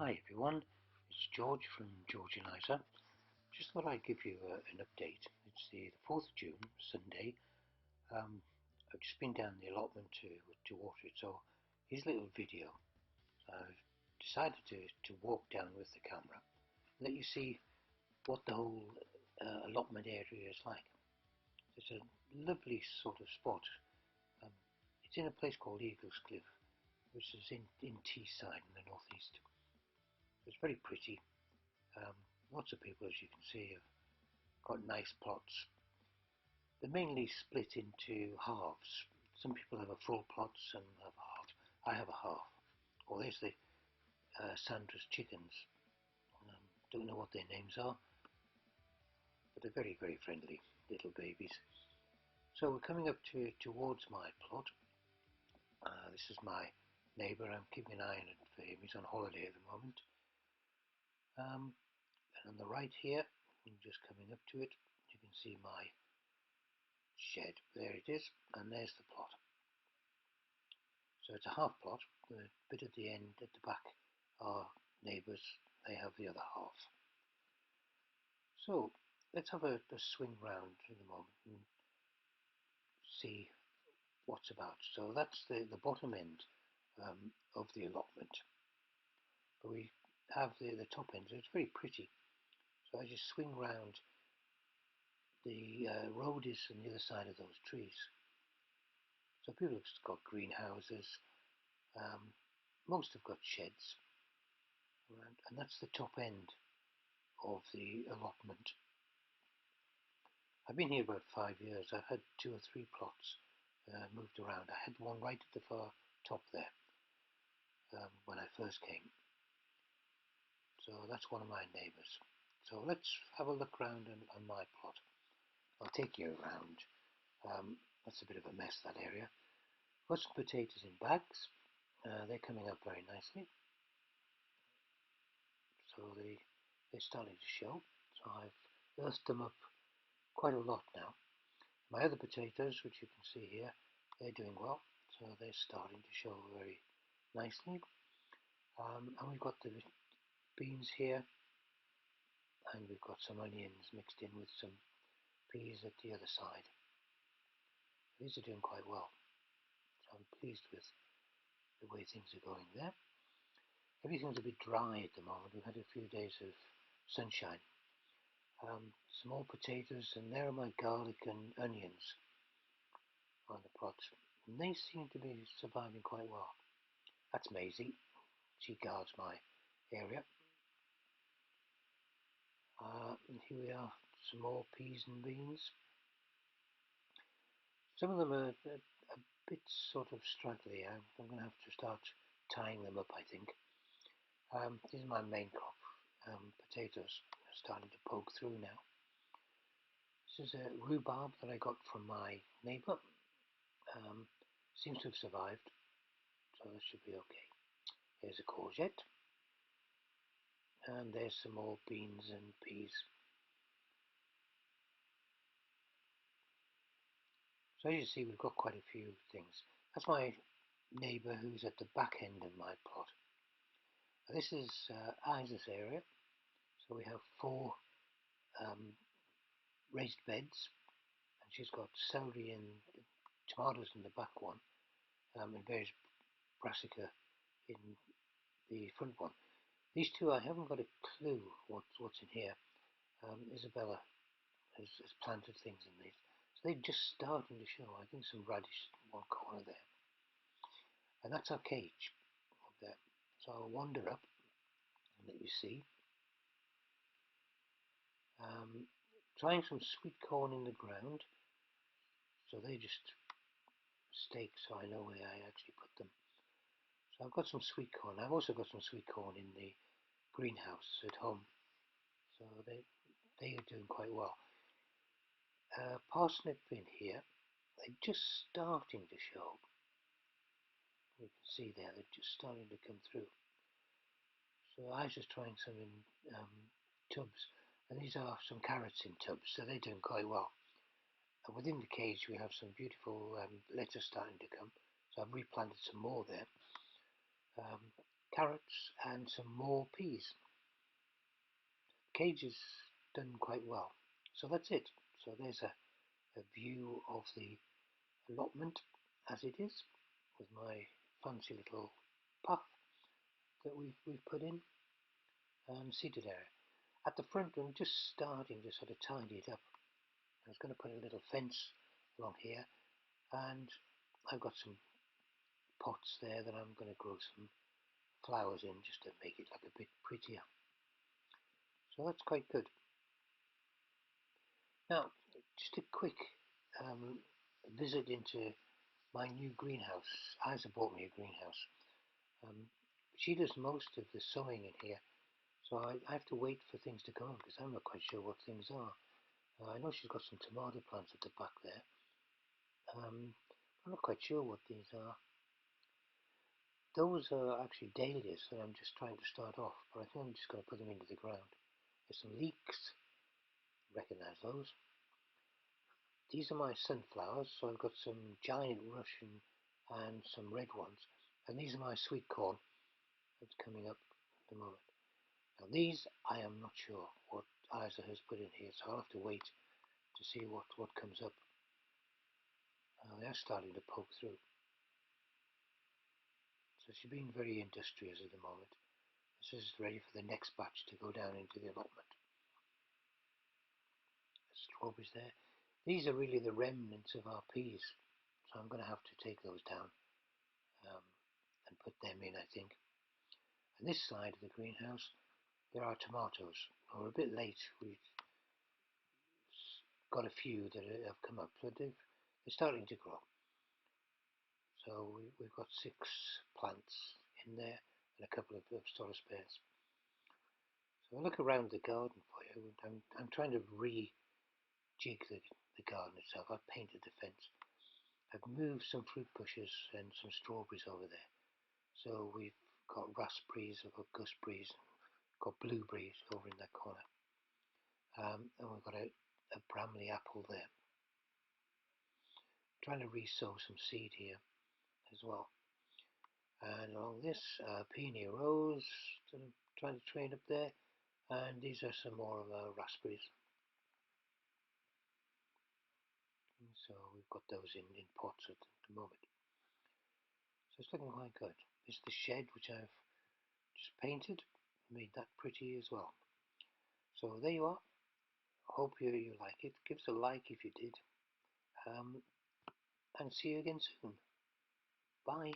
Hi everyone, it's George from George and Isa. Just thought I'd give you an update. It's the 4th of June, Sunday. I've just been down the allotment to water it, so here's a little video. I've decided to walk down with the camera, let you see what the whole allotment area is like. It's a lovely sort of spot. Um, it's in a place called Eagles Cliff, which is in Teesside in the northeast. It's very pretty. Um, Lots of people, as you can see, have got nice plots. They're mainly split into halves. Some people have a full plot, some have a half. I have a half. Well, there's the Sandra's chickens. Don't know what their names are, but they're very, very friendly little babies. So we're coming up towards my plot. This is my neighbour. I'm keeping an eye on it for him. He's on holiday at the moment. And on the right here, I'm just coming up to it, you can see my shed. There it is, and there's the plot. So it's a half plot. The bit at the end, at the back, are neighbours. They have the other half. So let's have a swing round in a moment and see what's about. So that's the bottom end of the allotment. But we have the top end, so it's very pretty. So I just swing round. The road is on the other side of those trees. So people have got greenhouses. Most have got sheds, and that's the top end of the allotment. I've been here about 5 years. I've had 2 or 3 plots moved around. I had one right at the far top there when I first came. So that's one of my neighbours. So let's have a look around on my plot. I'll take you around. That's a bit of a mess, that area. Got some potatoes in bags. They're coming up very nicely. So they're starting to show. So I've earthed them up quite a lot now. My other potatoes, which you can see here, they're doing well. So they're starting to show very nicely. And we've got the beans here, and we've got some onions mixed in with some peas at the other side. These are doing quite well. So I'm pleased with the way things are going there. Everything's a bit dry at the moment. We've had a few days of sunshine. Some more potatoes, and there are my garlic and onions on the plots. And they seem to be surviving quite well. That's Maisie. She guards my area. And here we are, some more peas and beans. Some of them are a bit sort of straggly. I'm going to have to start tying them up, I think. These are my main crop. Potatoes are starting to poke through now. This is a rhubarb that I got from my neighbour. Seems to have survived, so that should be okay. Here's a courgette. And there's some more beans and peas. So as you see, we've got quite a few things. That's my neighbour who's at the back end of my plot. This is Isa's area. So we have 4 raised beds, and she's got celery and tomatoes in the back one, and various brassica in the front one. These 2, I haven't got a clue what's in here. Isabella has planted things in these. So they're just starting to show. I think some radish in one corner there. And that's our cage up there. So I'll wander up and let you see. Trying some sweet corn in the ground. So they just stake so I know where I actually put them. So I've got some sweet corn. I've also got some sweet corn in the greenhouse at home. So they are doing quite well. Parsnip in here, they're just starting to show. You can see there, they're just starting to come through. So I was just trying some in tubs, and these are some carrots in tubs, so they're doing quite well. And within the cage we have some beautiful lettuce starting to come, so I've replanted some more there. carrots and some more peas. Cage is done quite well. So that's it. So there's a view of the allotment as it is, with my fancy little path that we've put in, and seated area. At the front, I'm just starting to sort of tidy it up. I was going to put a little fence along here, and I've got some pots there that I'm going to grow some flowers in just to make it look a bit prettier. So that's quite good. Now, just a quick visit into my new greenhouse. Isa bought me a greenhouse. Um, she does most of the sowing in here, so I have to wait for things to come because I'm not quite sure what things are. I know she's got some tomato plants at the back there. I'm not quite sure what these are. Those are actually dahlias that I'm just trying to start off, but I think I'm just going to put them into the ground. There's some leeks, recognise those. These are my sunflowers, so I've got some giant Russian and some red ones. And these are my sweet corn that's coming up at the moment. Now these, I am not sure what Isa has put in here, so I'll have to wait to see what comes up. They are starting to poke through. So she's being very industrious at the moment. This is ready for the next batch to go down into the allotment. The strawberries there. These are really the remnants of our peas, so I'm going to have to take those down and put them in, I think. And this side of the greenhouse, there are tomatoes. We're a bit late. We've got a few that have come up, so they're starting to grow. So we've got 6 plants in there and a couple of sort of spares. So I'll look around the garden for you. I'm trying to rejig the garden itself. I've painted the fence. I've moved some fruit bushes and some strawberries over there. So we've got raspberries, we've got gooseberries, got blueberries over in that corner. And we've got a Bramley apple there. I'm trying to re-sow some seed here as well. And along this, peony rose that I'm trying to train up there. And these are some more of our raspberries. And so we've got those in pots at the moment. So it's looking quite good. This is the shed which I've just painted, made that pretty as well. So there you are. Hope you like it. Give us a like if you did. And see you again soon. Bye.